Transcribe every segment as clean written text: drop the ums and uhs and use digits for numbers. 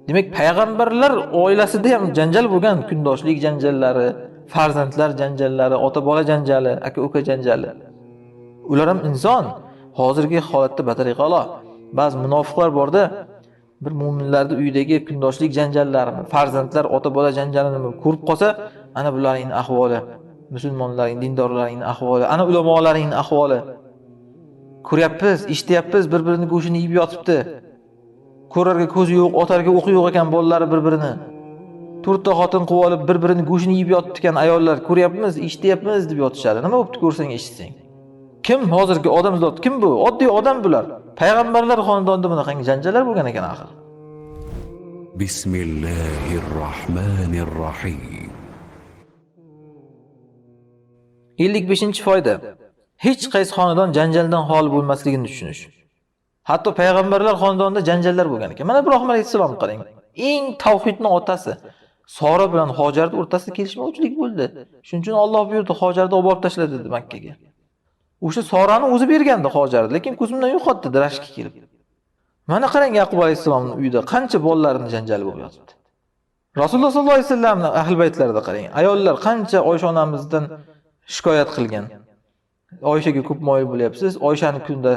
Demak, payg'ambarlar oilasida ham janjal bo'lgan, kundoshlik janjallari, farzandlar janjallari, ota-bola janjali, aka-uka janjali. Ular ham inson. Hozirgi holatda batariqa a'lo. Ba'zi munofiqlar borda, bir mu'minlarning uyidagi kundoshlik janjallarini, farzandlar ota-bola janjalini ko'rib qolsa, ana bularning ahvoli, musulmonlarning, dindorlarning ahvoli, ana ulamolarning ahvoli. Ko'ryapmiz, eshityapmiz, bir-birini go'shini yeb yotibdi. Ko'rarga ko'zi yo'q, otarga o'qi yo'q ekan bolalari bir-birini. To'rtta xotin qilib olib, bir-birini go'shini yeb yotibdi ekan ayollar. Ko'ryapmiz, eshityapmiz deb yotishadi. Nima bo'pti ko'rsang, eshitsang? Kim hozirgi odamzod? Kim bu? Oddiy odam bular. Payg'ambarlar xonadonida bunaqangi janjallar bo'lgan ekan axir. Bismillahirrohmanirrohim. 55-foyda. Hech qaysi xonadon janjaldan xoli bo'lmasligini tushunish. Hatto payg'ambarlar xonadonida janjallar bo'lgan ekan. Mana Ibrohim alayhisalom qarang. Eng tavhidning otasi Sora bilan Hojarning o'rtasida kelishmovchilik bo'ldi. Shuning uchun Alloh buyurdi, Hojarni olib borib tashladi dedi Makka ga. O'sha Sorani o'zi bergandi Hojarni, lekin ko'zimdan yo'qotdi rashkka kelib. Mana qarang Yaqub alayhisalomning uyida qancha bolalarning janjali bo'lib yotibdi. Rasululloh sollallohu alayhi vasallamning ahli baytlarida qarang. Ayollar qancha Oysha onamizdan shikoyat qilgan. Oyshaga ko'p moyil bo'lyapsiz. Oyshani kunda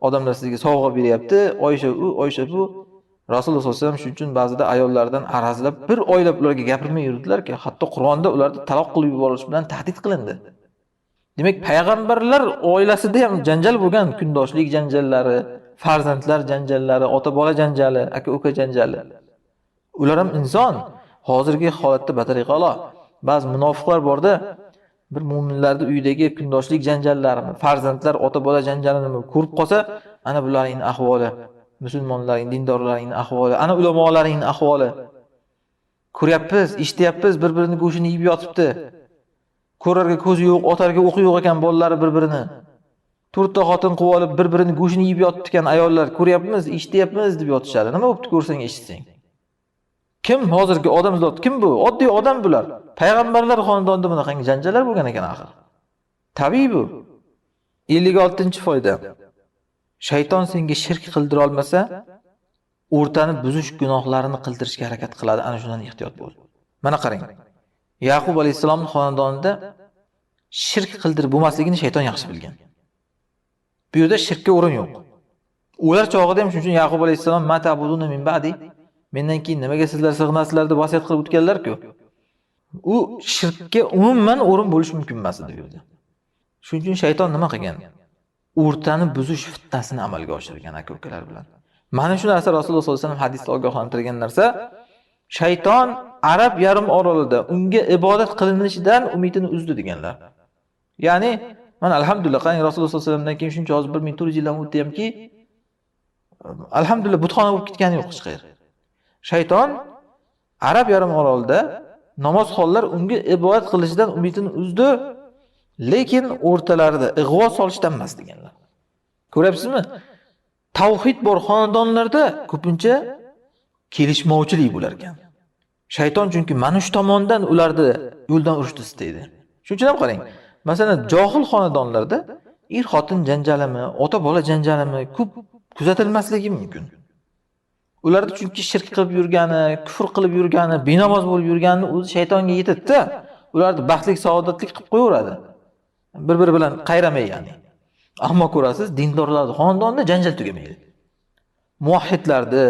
odamlar sizga sovg'a beryapti. Oysha u, Oysha bu. Rasululloh sollallohu alayhi vasallam shuning uchun ba'zida ayollardan arazlab bir oylab ularga gapirmay yurdilar-ki, hatto Qur'onda ularni taloq qilib yuborish bilan tahdid qilindi. Demak, payg'ambarlar oilasida ham janjal bo'lgan, kundoshlik janjallari, farzandlar janjallari, ota-bola janjali, aka-uka janjali. Ular ham inson. Hozirgi holatda batariqa a'lo. Ba'zi munofiqlar borda, bir mu'minlarning uyidagi kundoshlik janjallarini, farzandlar ota-bola janjalini ko'rib qolsa, ana bularning ahvoli, musulmonlarning, dindorlarning ahvoli, ana ulamolarning ahvoli. Ko'ryapmiz, eshityapmiz, bir-birini go'shini yeb yotibdi. Ko'rarga ko'zi yo'q, otarga o'qi yo'q ekan bolalari bir-birini. To'rtta xotin qilib olib, bir-birini go'shini yeb yotibdi ekan ayollar. Ko'ryapmiz, eshityapmiz deb yotishadi. Nima bo'pti ko'rsang, eshitsang? Kim hozirgi odamzod? Kim bu? Oddiy odam bular. Payg'ambarlar xonadonida bunaqangi janjallar bo'lgan ekan axir. Tabiiy bu. 56-foyda. Shayton senga shirk qildira olmasa, o'rtani buzish gunohlarini qildirishga harakat qiladi. Ana shundan ehtiyot bo'l. Mana qarang. Yaqub alayhisalomning xonadonida shirk qildirib bo'lmasligini shayton yaxshi bilgan. Bu yerda shirkka o'rin yo'q. Ular chog'ida ham shuning uchun Yaqub alayhisalom matabuduna min ba'di, mendan keyin nimaga sizlar sig'inasizlar deb vasiyat qilib o'tganlar-ku. U shirkka umuman o'rin bo'lish mumkin emas edi bu yerda. Shuning uchun shayton nima qilgan? O'rtani buzish fitnasini amalga oshirgan aka-ukalar bilan. Mana shu narsa Rasululloh sollallohu alayhi vasallam hadisda ogohlantirgan narsa. Shayton Arab yarim orolida unga ibodat qilinishidan umidini uzdi deganlar. Ya'ni, mana alhamdulillah, qarang Rasululloh sollallohu alayhi vasallamdan keyin shuncha hozir 1400 yildan o'tdi hamki, alhamdulillah butxona bo'lib ketgani yo'q hech qayerda. Shayton Arab yarim orolida namozxonlar unga ibodat qilishidan umidini uzdi, lekin o'rtalarida ig'vo solishdan emas deganlar. Ko'ryapsizmi? Tavhid bor xonadonlarda ko'pincha kelishmovchilik bo'lar ekan. Shayton chunki mana shu tomondan ularni yo'ldan urishni istaydi. Shuning uchun ham qarang. Masalan, johil xonadonlarda er-xotin janjalimi, ota-bola janjalimi ko'p kuzatilmasligi mumkin. Ularda chunki shirk qilib yurgani, kufr qilib yurgani, benamoz bo'lib yurgani o'zi shaytonga yetadi-da, ularni baxtlik, saodatlik qilib qo'yaveradi. Bir-biri bilan qayramay ya'ni. Ammo ko'rasiz, dindorlar xonadonida janjal tugamaydi. Muvahhidlarda,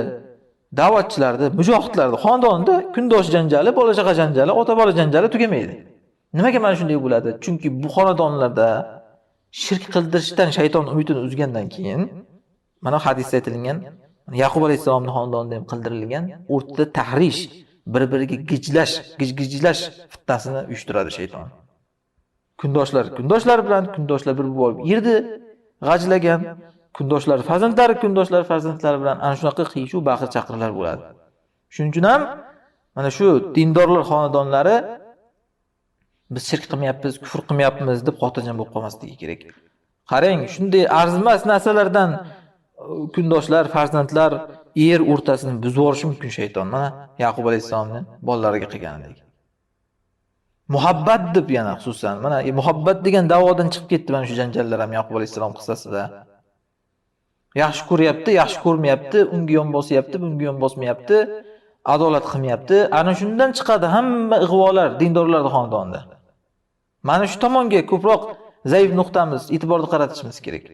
da'vatchilarda, mujohidlarda xonadonida kundosh janjali, bola-chaqa janjali, ota-bola janjali tugamaydi. Nimaga mana shunday bo'ladi? Chunki bu xonadonlarda shirk qildirishdan shayton umidini uzgandan keyin, mana hadisda aytilgan, Yaqub alayhisalomning xonadonida ham qildirilgan o'rtada tahrish, bir-biriga gijlash fitnasini uyushtiradi shayton. Kundoshlar bilan kundoshlar bir bo'lib yerdi, g'ajlagan, kundoshlar farzandlari bilan ana shunaqa qiyshuv baqir chaqirlar bo'ladi. Shuning uchun ham mana shu dindorlar xonadonlari biz shirk qilmayapmiz, kufr qilmayapmiz deb xotirjam bo'lib qolmasligi kerak. Qarang, shunday arzimas narsalardan kundoshlar, farzandlar, er o'rtasini buzib yuborishi mumkin shayton. Mana Yaqub alayhisalomning bolalariga qilganidek. Muhabbat deb yana xususan, mana muhabbat degan da'vodan chiqib ketdi mana shu janjallar ham Yaqub alayhisalom qissasida. Yaxshi ko'ryapti, yaxshi ko'rmayapti, unga yon bosyapti, bunga yon bosmayapti. adolat qilmayapti. Ana shundan chiqadi hamma ig'volar dindorlarning xonadonida. Mana shu tomonga ko'proq zaif nuqtamiz, e'tiborni qaratishimiz kerak.